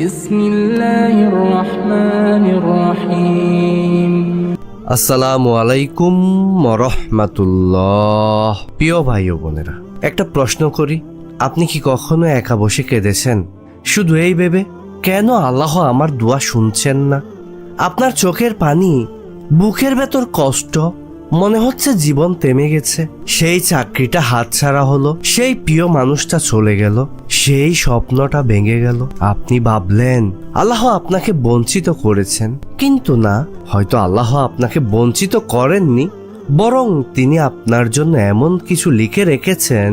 বিসমিল্লাহির রহমানির রহিম। আসসালামু আলাইকুম ওয়া রাহমাতুল্লাহ। প্রিয় ভাই ও বোনেরা, একটা প্রশ্ন করি, আপনি কি কখনো একা বসে কেঁদেছেন শুধু এই ভেবে কেন আল্লাহ আমার দোয়া শুনছেন না? আপনার চোখের পানি, বুকের ভেতর কষ্ট, মনে হচ্ছে জীবন থেমে গেছে। সেই চাকরিটা হাতছাড়া হলো, সেই প্রিয় মানুষটা চলে গেল, সেই স্বপ্নটা ভেঙে গেল। আপনি ভাবলেন আল্লাহ আপনাকে বঞ্চিত করেছেন, কিন্তু না, হয়তো আল্লাহ আপনাকে বঞ্চিত করেননি, বরং তিনি আপনার জন্য এমন কিছু লিখে রেখেছেন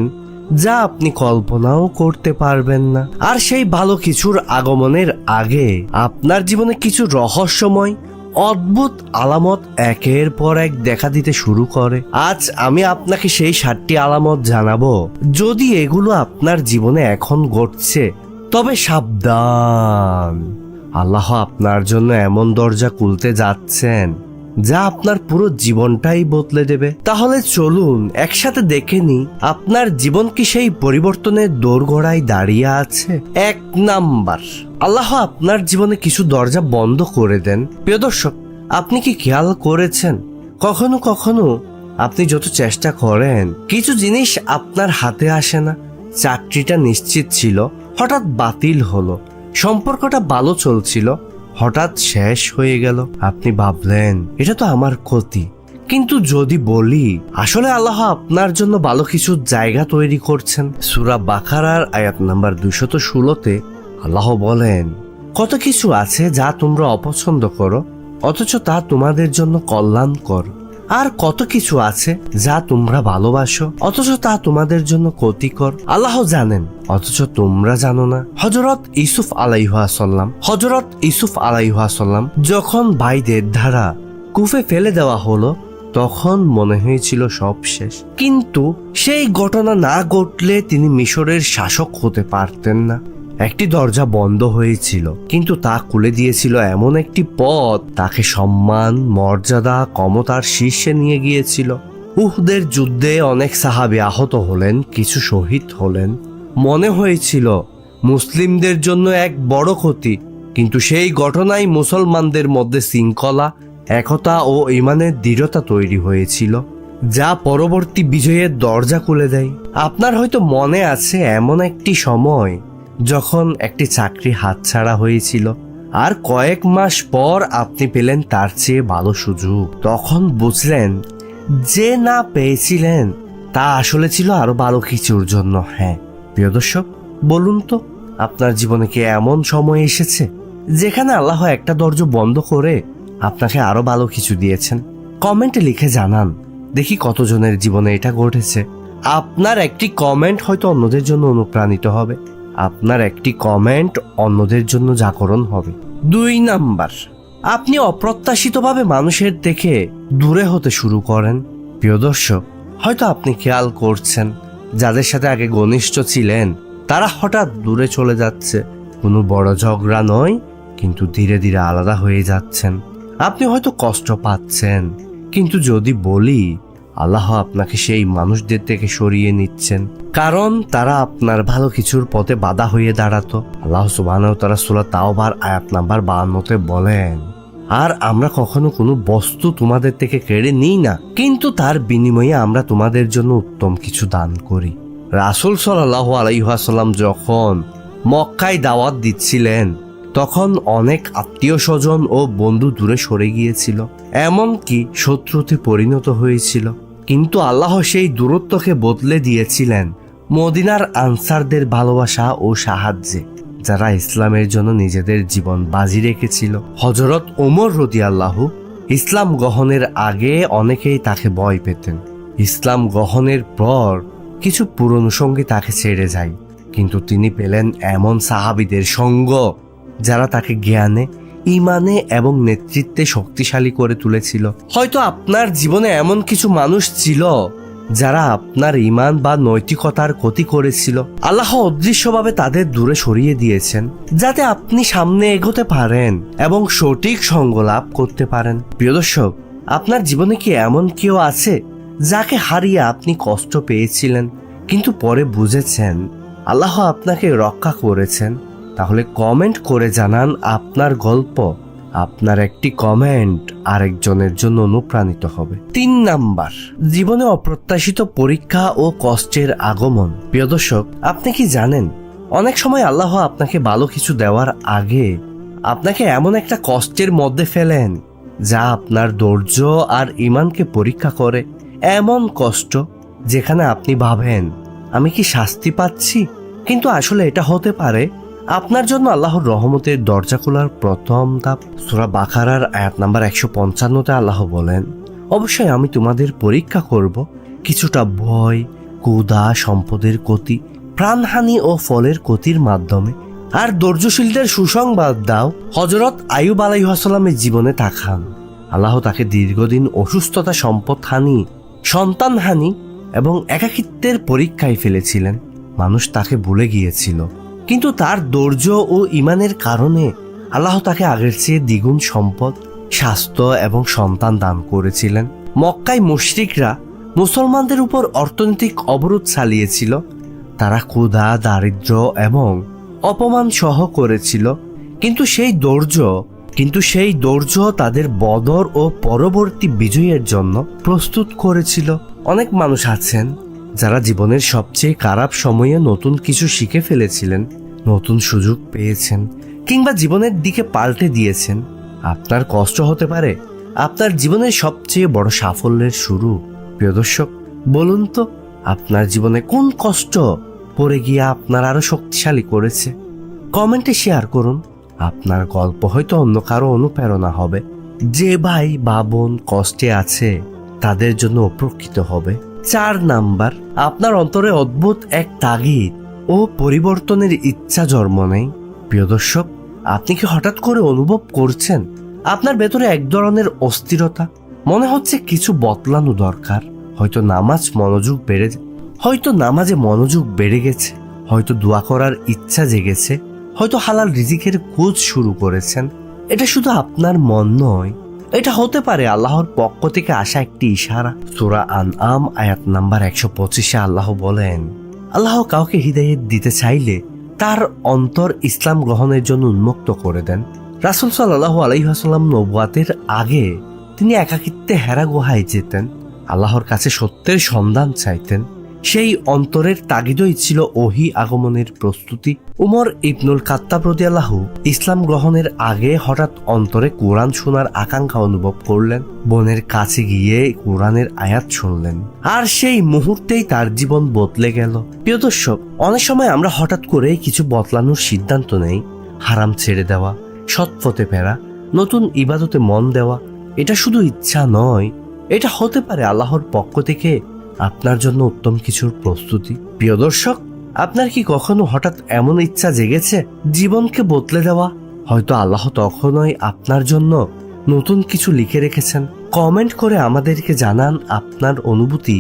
যা আপনি কল্পনাও করতে পারবেন না। আর সেই ভালো কিছুর আগমনের আগে আপনার জীবনে কিছু রহস্যময় অদ্ভুত আলামত একের পর এক দেখা দিতে শুরু করে। আজ আমি আপনাকে সেই 7টি আলামত জানাবো। যদি এগুলো আপনার জীবনে এখন ঘটছে, তবে সাবধান, আল্লাহ আপনার জন্য এমন দরজা খুলতে যাচ্ছেন যা আপনার পুরো জীবনটাই বদলে দেবে। তাহলে চলুন একসাথে দেখে নি আপনার জীবন কি সেই পরিবর্তনের দোরগোড়ায় দাঁড়িয়ে আছে। 1 নাম্বার, আল্লাহ আপনার জীবনে কিছু দরজা বন্ধ করে দেন। প্রিয় দর্শক, আপনি কি খেয়াল করেছেন কখনো কখনো আপনি যত চেষ্টা করেন কিছু জিনিস আপনার হাতে আসে না? চাকরিটা নিশ্চিত ছিল, হঠাৎ বাতিল হলো। সম্পর্কটা ভালো চলছিল, হঠাৎ শেষ হয়ে গেল। আপনি ভাবলেন এটা তো আমার ক্ষতি, কিন্তু যদি বলি আসলে আল্লাহ আপনার জন্য ভালো কিছু জায়গা তৈরি করছেন। সূরা বাকারার আয়াত নাম্বার 216-তে আল্লাহ বলেন, কত কিছু আছে যা তোমরা অপছন্দ করো, অথচ তা তোমাদের জন্য কল্যাণকর। আর কত কিছু আছে যা তোমরা ভালোবাসো, অথচ তা তোমাদের জন্য ক্ষতিকর। আল্লাহ জানেন, অথচ তোমরা জানো না। হযরত ইউসুফ আলাইহিসসালাম যখন ভাইদের দ্বারা কূপে ফেলে দেওয়া হলো, তখন মনে হয়েছিল সব শেষ। কিন্তু সেই ঘটনা না ঘটলে তিনি মিশরের শাসক হতে পারতেন না। একটি দরজা বন্ধ হয়েছিল, কিন্তু তা খুলে দিয়েছিল এমন একটি পথ তাকে সম্মান, মর্যাদা, ক্ষমতার শীর্ষে নিয়ে গিয়েছিল। উহুদের যুদ্ধে অনেক সাহাবী আহত হলেন, কিছু শহীদ হলেন। মনে হয়েছিল মুসলিমদের জন্য এক বড় ক্ষতি, কিন্তু সেই ঘটনায় মুসলমানদের মধ্যে শৃঙ্খলা, একতা ও ঈমানের দৃঢ়তা তৈরি হয়েছিল, যা পরবর্তী বিজয়ের দরজা খুলে দেয়। আপনার হয়তো মনে আছে এমন একটি সময় যখন একটি চাকরি হাতছাড়া হয়েছিল, আর কয়েক মাস পর আপনি পেলেন তার চেয়ে ভালো সুযোগ। তখন বুঝলেন যে না পেয়েছিলেন তা আসলে ছিল আরো ভালো কিছুর জন্য। হ্যাঁ প্রিয় দর্শক, বলুন তো আপনার জীবনে কি এমন সময় এসেছে যেখানে আল্লাহ একটা দরজা বন্ধ করে আপনাকে আরো ভালো কিছু দিয়েছেন? কমেন্টে লিখে জানান, দেখি কতজনের জীবনে এটা ঘটেছে। আপনার একটি কমেন্ট হয়তো অন্যদের জন্য অনুপ্রাণিত হবে, আপনার একটি কমেন্ট অন্যদের জন্য জাগরণ হবে। 2 নাম্বার, আপনি অপ্রত্যাশিতভাবে মানুষের থেকে দূরে হতে শুরু করেন। প্রিয় দর্শক, হয়তো আপনি খেয়াল করছেন যাদের সাথে আগে ঘনিষ্ঠ ছিলেন তারা হঠাৎ দূরে চলে যাচ্ছে। কোনো বড় ঝগড়া নয়, কিন্তু ধীরে ধীরে আলাদা হয়ে যাচ্ছেন। আপনি হয়তো কষ্ট পাচ্ছেন, কিন্তু যদি বলি আল্লাহ আপনাকে সেই মানুষদের থেকে সরিয়ে নিচ্ছেন, কারণ তারা আপনার ভালো কিছুর পথে বাধা হয়ে দাঁড়াতো। আল্লাহ সুবহানাহু ওয়া তাআলা সূরা তাওবার আয়াত নাম্বার 52-তে বলেন, আর আমরা কখনো কোনো বস্তু তোমাদের থেকে কেড়ে নিই না, কিন্তু তার বিনিময়ে আমরা তোমাদের জন্য উত্তম কিছু দান করি। রাসূল সাল্লাল্লাহু আলাইহি ওয়াসাল্লাম যখন মক্কায় দাওয়াত দিচ্ছিলেন, তখন অনেক আত্মীয় স্বজন ও বন্ধু দূরে সরে গিয়েছিল, এমনকি শত্রুতে পরিণত হয়েছিল। কিন্তু আল্লাহ সেই দূরত্বকে বদলে দিয়েছিলেন মদিনার আনসারদের ভালোবাসা ও সাহায্যে, যারা ইসলামের জন্য নিজেদের জীবন বাজি রেখেছিল। হযরত ওমর রাদিয়াল্লাহু ইসলাম গ্রহণের আগে অনেকেই তাকে ভয় পেতেন। ইসলাম গ্রহণের পর কিছু পুরনো সঙ্গী তাকে ছেড়ে যায়, কিন্তু তিনি পেলেন এমন সাহাবীদের সঙ্গ যারা তাকে জ্ঞানে, ঈমানে এবং নেতৃত্বে শক্তিশালী করে তুলেছিল। হয়তো আপনার জীবনে এমন কিছু মানুষ ছিল যারা আপনার ঈমান বা নৈতিকতার ক্ষতি করেছিল। আল্লাহ অদৃশ্যভাবে তাদের দূরে সরিয়ে দিয়েছেন যাতে আপনি সামনে এগোতে পারেন এবং সঠিক সঙ্গ লাভ করতে পারেন। প্রিয় দর্শক, আপনার জীবনে কি এমন কেউ আছে যাকে হারিয়ে আপনি কষ্ট পেয়েছিলেন, কিন্তু পরে বুঝেছেন আল্লাহ আপনাকে রক্ষা করেছেন? তাহলে কমেন্ট করে জানান আপনার গল্প। আপনার একটি কমেন্ট আরেকজনের জন্য অনুপ্রাণিত হবে। 3 নাম্বার, জীবনে অপ্রত্যাশিত পরীক্ষা ও কষ্টের আগমন। প্রিয় দর্শক, আপনি কি জানেন অনেক সময় আল্লাহ আপনাকে ভালো কিছু দেওয়ার আগে আপনাকে এমন একটা কষ্টের মধ্যে ফেলেন যা আপনার ধৈর্য আর ঈমানকে পরীক্ষা করে। এমন কষ্ট যেখানে আপনি ভাবেন আমি কি শাস্তি পাচ্ছি, কিন্তু আসলে এটা হতে পারে আপনার জন্য আল্লাহর রহমতের দরজা খোলার প্রথম ধাপ। সূরা বাকারার আয়াত নাম্বার 155-তে আল্লাহ বলেন, অবশ্যই আমি তোমাদের পরীক্ষা করব কিছুটা ভয়, ক্ষুধা, সম্পদের ক্ষতি, প্রাণহানি ও ফলের ক্ষতির মাধ্যমে, আর ধৈর্যশীলদের সুসংবাদ দাও। হযরত আইয়ুব আলাইহিস সালামের জীবনে তাকান। আল্লাহ তাকে দীর্ঘদিন অসুস্থতা, সম্পদহানি, সন্তানহানি এবং একাকিত্বের পরীক্ষায় ফেলেছিলেন। মানুষ তাকে ভুলে গিয়েছিল, কিন্তু তার ধৈর্য ও ঈমানের কারণে আল্লাহ তাকে আগের চেয়ে দ্বিগুণ সম্পদ, স্বাস্থ্য এবং সন্তান দান করেছিলেন। মক্কায় মুশরিকরা মুসলমানদের উপর অর্থনৈতিক অবরোধ চালিয়েছিল। তারা ক্ষুধা, দারিদ্র্য এবং অপমান সহ করেছিল, কিন্তু সেই ধৈর্য তাদের বদর ও পরবর্তী বিজয়ের জন্য প্রস্তুত করেছিল। অনেক মানুষ আছেন যারা জীবনের সবচেয়ে খারাপ সময়ে নতুন কিছু শিখে ফেলেছিলেন, নতুন সুযোগ পেয়েছেন, কিংবা জীবনের দিকে পাল্টে দিয়েছেন। আপনার কষ্ট হতে পারে আপনার জীবনের সবচেয়ে বড় সাফল্যের শুরু। প্রিয় দর্শক, বলুন তো আপনার জীবনে কোন কষ্ট পড়ে গিয়ে আপনার আরো শক্তিশালী করেছে? কমেন্টে শেয়ার করুন। আপনার গল্প হয়তো অন্য কারো অনুপ্রেরণা হবে। যে ভাই বা বোন কষ্টে আছে তাদের জন্য উপকৃত হবে। 4 নাম্বার, আপনার অন্তরে অদ্ভুত এক তাগিদ ও পরিবর্তনের ইচ্ছা জন্ম নেয়। প্রিয় দর্শক, আপনি কি হঠাৎ করে অনুভব করছেন আপনার ভেতরে এক ধরনের অস্থিরতা? মনে হচ্ছে কিছু বদলানো দরকার। হয়তো নামাজে মনোযোগ বেড়ে গেছে, হয়তো দোয়া করার ইচ্ছা জেগেছে, হয়তো হালাল রিজিকের খোঁজ শুরু করেছেন। এটা শুধু আপনার মন নয়, এটা হতে পারে আল্লাহর পক্ষ থেকে আসা একটি ইশারা। সূরা আনআম আয়াত নাম্বার 125-এ আল্লাহ বলেন, আল্লাহ কাউকে হিদায়াত দিতে চাইলে তার অন্তর ইসলাম গ্রহণের জন্য উন্মুক্ত করে দেন। রাসূল সাল্লাল্লাহু আলাইহি ওয়াসাল্লাম নবুয়াতের আগে তিনি একাকিত্বে হেরা গুহায় যেতেন, আল্লাহর কাছে সত্যের সন্ধান চাইতেন। সেই অন্তরের তাগিদই ছিল ওহী আগমনের প্রস্তুতি। উমর ইবনুল খাত্তাব রাদিয়াল্লাহু ইসলাম গ্রহণের আগে হঠাৎ অন্তরে কোরআন শোনার আকাঙ্ক্ষা অনুভব করলেন। বোনের কাছে গিয়ে কোরআনের আয়াত শুনলেন, আর সেই মুহূর্তেই তার জীবন বদলে গেল। প্রিয় দর্শক, অনেক সময় আমরা হঠাৎ করে কিছু বদলানোর সিদ্ধান্ত নেই। হারাম ছেড়ে দেওয়া, সৎ পথে ফেরা, নতুন ইবাদতে মন দেওয়া। এটা শুধু ইচ্ছা নয়, এটা হতে পারে আল্লাহর পক্ষ থেকে আপনার জন্য উত্তম কিছুর প্রস্তুতি। প্রিয় দর্শক, আপনার কি কখনো হঠাৎ এমন ইচ্ছা জেগেছে জীবনকে বদলে দেওয়া? হয়তো আল্লাহ তখনই আপনার জন্য নতুন কিছু লিখে রেখেছেন। কমেন্ট করে আমাদেরকে জানান আপনার অনুভূতি,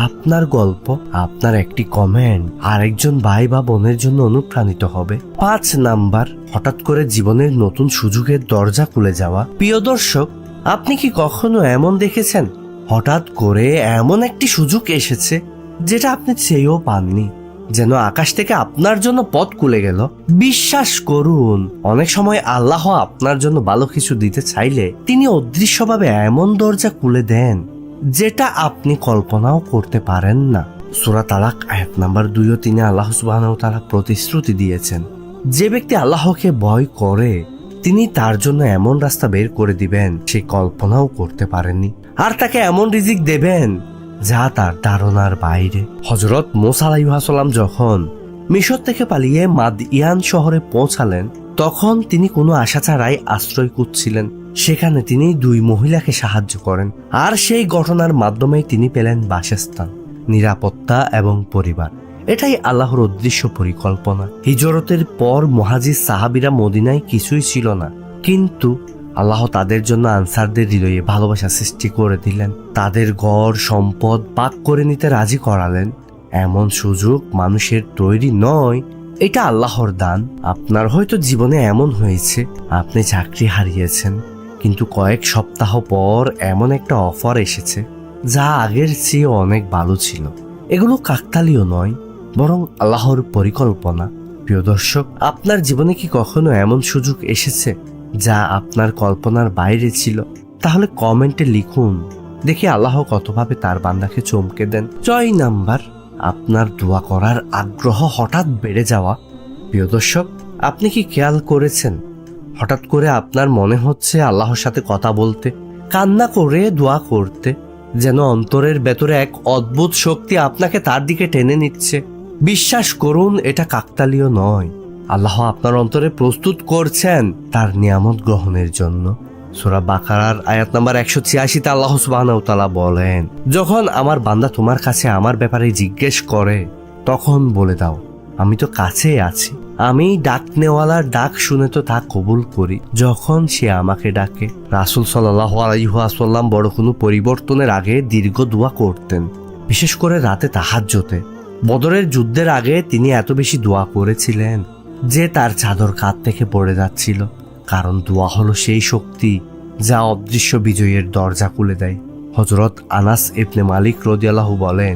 আপনার গল্প। আপনার একটি কমেন্ট আরেকজন ভাই বা বোনের জন্য অনুপ্রাণিত হবে। 5 নাম্বার, হঠাৎ করে জীবনের নতুন সুযোগের দরজা খুলে যাওয়া। প্রিয় দর্শক, আপনি কি কখনো এমন দেখেছেন হঠাৎ করে এমন একটি সুযোগ এসেছে যেটা আপনি চেয়েও পাননি, যেন আকাশ থেকে আপনার জন্য পথ খুলে গেল? বিশ্বাস করুন, অনেক সময় আল্লাহ আপনার জন্য ভালো কিছু দিতে চাইলে তিনি অদৃশ্যভাবে এমন দরজা খুলে দেন যেটা আপনি কল্পনাও করতে পারেন না। সূরা তালাক আয়াত নাম্বার 2 ও 3-এ আল্লাহ সুবহানাহু ওয়া তাআলা প্রতিশ্রুতি দিয়েছেন, যে ব্যক্তি আল্লাহকে ভয় করে তিনি তার জন্য এমন রাস্তা বের করে দিবেন সে কল্পনাও করতে পারেননি, আর তাকে এমন রিজিক দেবেন যা তার ধারণার বাইরে। হযরত মূসা আলাইহিস সালাম যখন মিশর থেকে পালিয়ে মাদইয়ান শহরে পৌঁছালেন, তখন তিনি কোনো আশা ছাড়াই আশ্রয় খুঁজছিলেন। সেখানে তিনি 2 মহিলাকে সাহায্য করেন, আর সেই ঘটনার মাধ্যমে তিনি পেলেন বাসস্থান, নিরাপত্তা এবং পরিবার। এটাই আল্লাহর অদৃশ্য পরিকল্পনা। হিজরতের পর মুহাজির সাহাবীরা মদিনায় কিছুই ছিল না, কিন্তু আল্লাহ তাদের জন্য আনসারদের হৃদয়ে ভালোবাসা সৃষ্টি করে দিলেন, তাদের ঘর সম্পদ ভাগ করে নিতে রাজি করালেন। এমন সুযোগ মানুষের তৈরি নয়, এটা আল্লাহর দান। আপনার হয়তো জীবনে এমন হয়েছে আপনি চাকরি হারিয়েছেন, কিন্তু কয়েক সপ্তাহ পর এমন একটা অফার এসেছে যা আগের চেয়ে অনেক ভালো ছিল। এগুলো কাকতালীয় নয়, বরং আল্লাহর পরিকল্পনা। প্রিয় দর্শক, আপনার জীবনে কি কখনো এমন সুযোগ এসেছে যা আপনার কল্পনার বাইরে ছিল? তাহলে কমেন্টে লিখুন, দেখি আল্লাহ কতভাবে তার বান্দাকে চমকে দেন। 6 নাম্বার, আপনার দোয়া করার আগ্রহ হঠাৎ বেড়ে যাওয়া। প্রিয় দর্শক, আপনি কি খেয়াল করেছেন হঠাৎ করে আপনার মনে হচ্ছে আল্লাহর সাথে কথা বলতে, কান্না করে দোয়া করতে, যেন অন্তরের ভেতরে এক অদ্ভুত শক্তি আপনাকে তার দিকে টেনে নিচ্ছে? বিশ্বাস করুন, এটা কাকতালীয় নয়। আল্লাহ আপনার অন্তরে প্রস্তুত করছেন তার নিয়ামত গ্রহণের জন্য। সূরা বাকারার আয়াত নাম্বার 186-তে আল্লাহ সুবহানাহু ওয়া তাআলা বলেন, যখন আমার বান্দা তোমার কাছে আমার ব্যাপারে জিজ্ঞেস করে তখন বলে দাও, আমি তো কাছেই আছি। আমি ডাকনেওয়ালার ডাক শুনে তো তা কবুল করি যখন সে আমাকে ডাকে। রাসূল সাল্লাল্লাহু আলাইহি ওয়াসাল্লাম বড় কোনো পরিবর্তনের আগে দীর্ঘ দোয়া করতেন, বিশেষ করে রাতে তাহাজ্জুদে। বদরের যুদ্ধের আগে তিনি এত বেশি দোয়া করেছিলেন যে তার চাদর কাঁধ থেকে পড়ে যাচ্ছিল, কারণ দোয়া হলো সেই শক্তি যা অদৃশ্য বিজয়ের দরজা খুলে দেয়। হযরত আনাস ইবনে মালিক রাদিয়াল্লাহু বলেন,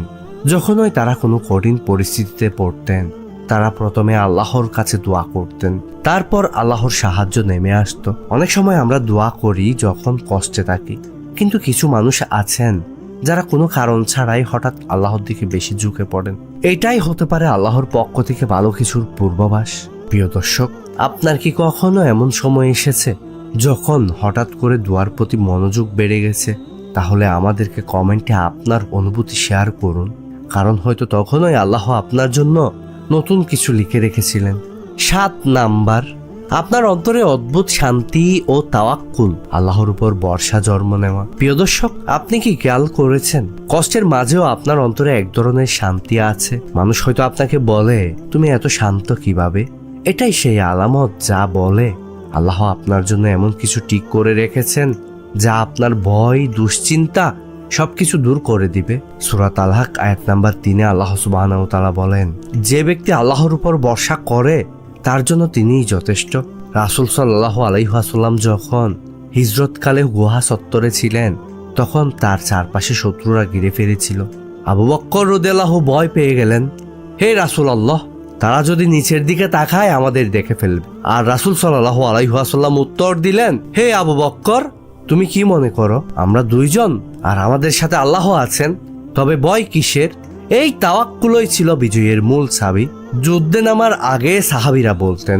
যখনই তারা কোনো কঠিন পরিস্থিতিতে পড়তেন তারা প্রথমে আল্লাহর কাছে দোয়া করতেন, তারপর আল্লাহর সাহায্য নেমে আসতো। অনেক সময় আমরা দোয়া করি যখন কষ্টে থাকি, কিন্তু কিছু মানুষ আছেন যারা কোনো কারণ ছাড়াই হঠাৎ আল্লাহর দিকে বেশি ঝুঁকে পড়েন। এটাই হতে পারে আল্লাহর পক্ষ থেকে ভালো কিছুর পূর্বাভাস। প্রিয় দর্শক, আপনার কি কখনো এমন সময় এসেছে যখন হঠাৎ করে দোয়ার প্রতি মনোযোগ বেড়ে গেছে? তাহলে আমাদেরকে কমেন্টে আপনার অনুভূতি শেয়ার করুন, কারণ হয়তো তখনই আল্লাহ আপনার জন্য নতুন কিছু লিখে রেখেছিলেন। 7 নাম্বার, আপনার অন্তরে অদ্ভুত শান্তি ও তাওয়াক্কুল, আল্লাহর উপর ভরসা জন্ম নেওয়া। প্রিয় দর্শক, আপনি কি খেয়াল করেছেন কষ্টের মাঝেও আপনার অন্তরে এক ধরনের শান্তি আছে? মানুষ হয়তো আপনাকে বলে, তুমি এত শান্ত কিভাবে? এটাই সেই আলামত যা বলে আল্লাহ আপনার জন্য এমন কিছু ঠিক করে রেখেছেন যা আপনার ভয়, দুশ্চিন্তা সবকিছু দূর করে দিবে। সূরা তালাক আয়াত নাম্বার 3-এ আল্লাহ সুবহানাহু ওয়া তাআলা বলেন, যে ব্যক্তি আল্লাহর উপর ভরসা করে তার জন্য তিনিই যথেষ্ট। রাসূল সাল্লাল্লাহু আলাইহি ওয়াসাল্লাম যখন হিজরতকালে গুহা চত্বরে ছিলেন তখন তার চারপাশে শত্রুরা ঘিরে ফেলেছিল। আবু বকর রাদিয়াল্লাহু ভয় পেয়ে গেলেন, হে রাসূলুল্লাহ, তারা যদি নিচের দিকে তাকায় আমাদের দেখে ফেলবে। আর রাসূল সাল্লাল্লাহু আলাইহি ওয়াসাল্লাম উত্তর দিলেন, হে আবু বকর, তুমি কি মনে করো আমরা 2 জন আর আমাদের সাথে আল্লাহ আছেন? তবে ভয় কিসের? এই তাওয়াক্কুলই ছিল বিজয়ের মূল চাবি। যুদ্ধে নামার আগে সাহাবীরা বলতেন,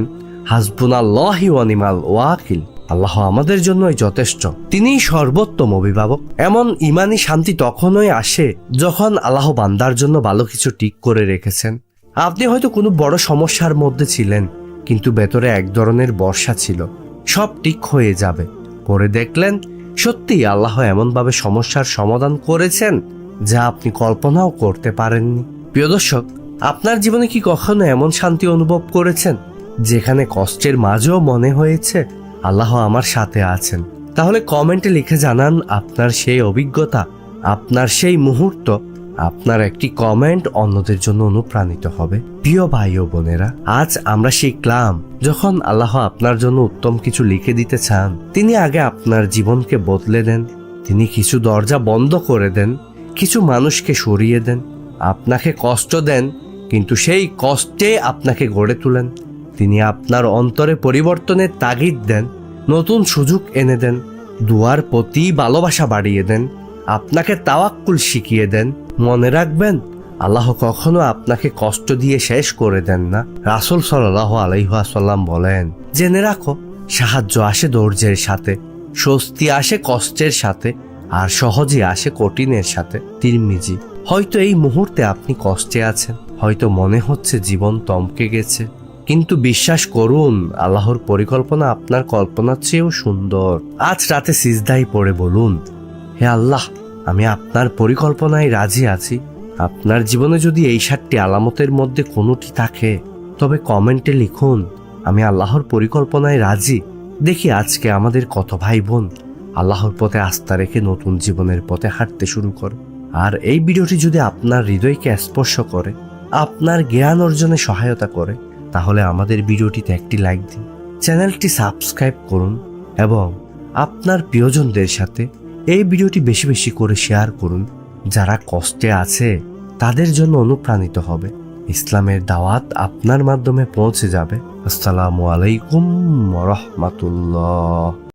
হাসবুনাল্লাহি ওয়া নি'মাল ওয়াকিল, আল্লাহ আমাদের জন্যই যথেষ্ট, তিনিই সর্বোত্তম অভিভাবক। এমন ইমানি শান্তি তখনই আসে যখন আল্লাহ বান্দার জন্য ভালো কিছু ঠিক করে রেখেছেন। আপনি হয়তো কোনো বড় সমস্যার মধ্যে ছিলেন, কিন্তু ভেতরে এক ধরনের ভরসা ছিল সব ঠিক হয়ে যাবে। পরে দেখলেন সত্যি আল্লাহ এমনভাবে সমস্যার সমাধান করেছেন যা আপনি কল্পনাও করতে পারেননি। প্রিয় দর্শক, আপনার জীবনে কি কখনো এমন শান্তি অনুভব করেছেন যেখানে কষ্টের মাঝেও মনে হয়েছে আল্লাহ আমার সাথে আছেন? তাহলে কমেন্টে লিখে জানান আপনার সেই অভিজ্ঞতা, আপনার সেই মুহূর্ত। আপনার একটি কমেন্ট অন্যদের জন্য অনুপ্রাণিত হবে। প্রিয় ভাই ও বোনেরা, আজ আমরা শিখলাম যখন আল্লাহ আপনার জন্য উত্তম কিছু লিখে দিতে চান তিনি আগে আপনার জীবনকে বদলে দেন। তিনি কিছু দরজা বন্ধ করে দেন, কিছু মানুষকে সরিয়ে দেন, আপনাকে কষ্ট দেন, কিন্তু সেই কষ্টে আপনাকে গড়ে তোলেন। তিনি আপনার অন্তরে পরিবর্তনের তাগিদ দেন, নতুন সুযোগ এনে দেন, দুয়ার প্রতি ভালোবাসা বাড়িয়ে দেন, আপনাকে তাওয়াক্কুল শিখিয়ে দেন। মনে রাখবেন, আল্লাহ কখনো আপনাকে কষ্ট দিয়ে শেষ করে দেন না। রাসূল সাল্লাল্লাহু আলাইহি ওয়াসাল্লাম বলেন, জেনে রাখো, সাহায্য আসে ধৈর্যের সাথে, স্বস্তি আসে কষ্টের সাথে, আর সহজে আসে কঠিনের সাথে। তিরমিজি। হয়তো এই মুহূর্তে আপনি কষ্টে আছেন, হয়তো মনে হচ্ছে জীবন থমকে গেছে, কিন্তু বিশ্বাস করুন আল্লাহর পরিকল্পনা আপনার কল্পনার চেয়েও সুন্দর। আজ রাতে সিজদায় পড়ে বলুন, হে আল্লাহ, আমি আপনার পরিকল্পনায় রাজি আছি। আপনার জীবনে যদি এই 7টি আলামতের মধ্যে কোনোটি থাকে তবে কমেন্টে লিখুন, আমি আল্লাহর পরিকল্পনায় রাজি। দেখি আজকে আমাদের কত ভাই বোন আল্লাহর পথে আস্থা রেখে নতুন জীবনের পথে হাঁটতে শুরু করে। আর এই ভিডিওটি যদি আপনার হৃদয়কে স্পর্শ করে, আপনার জ্ঞান অর্জনে সহায়তা করে, তাহলে আমাদের ভিডিওটিতে একটি লাইক দিন, চ্যানেলটি সাবস্ক্রাইব করুন এবং আপনার প্রিয়জনদের সাথে এই ভিডিওটি বেশি বেশি করে শেয়ার করুন। যারা কষ্টে আছে তাদের জন্য অনুপ্রাণিত হবে। ইসলামের দাওয়াত আপনার মাধ্যমে পৌঁছে যাবে। আসসালামু আলাইকুম ওয়া রাহমাতুল্লাহ।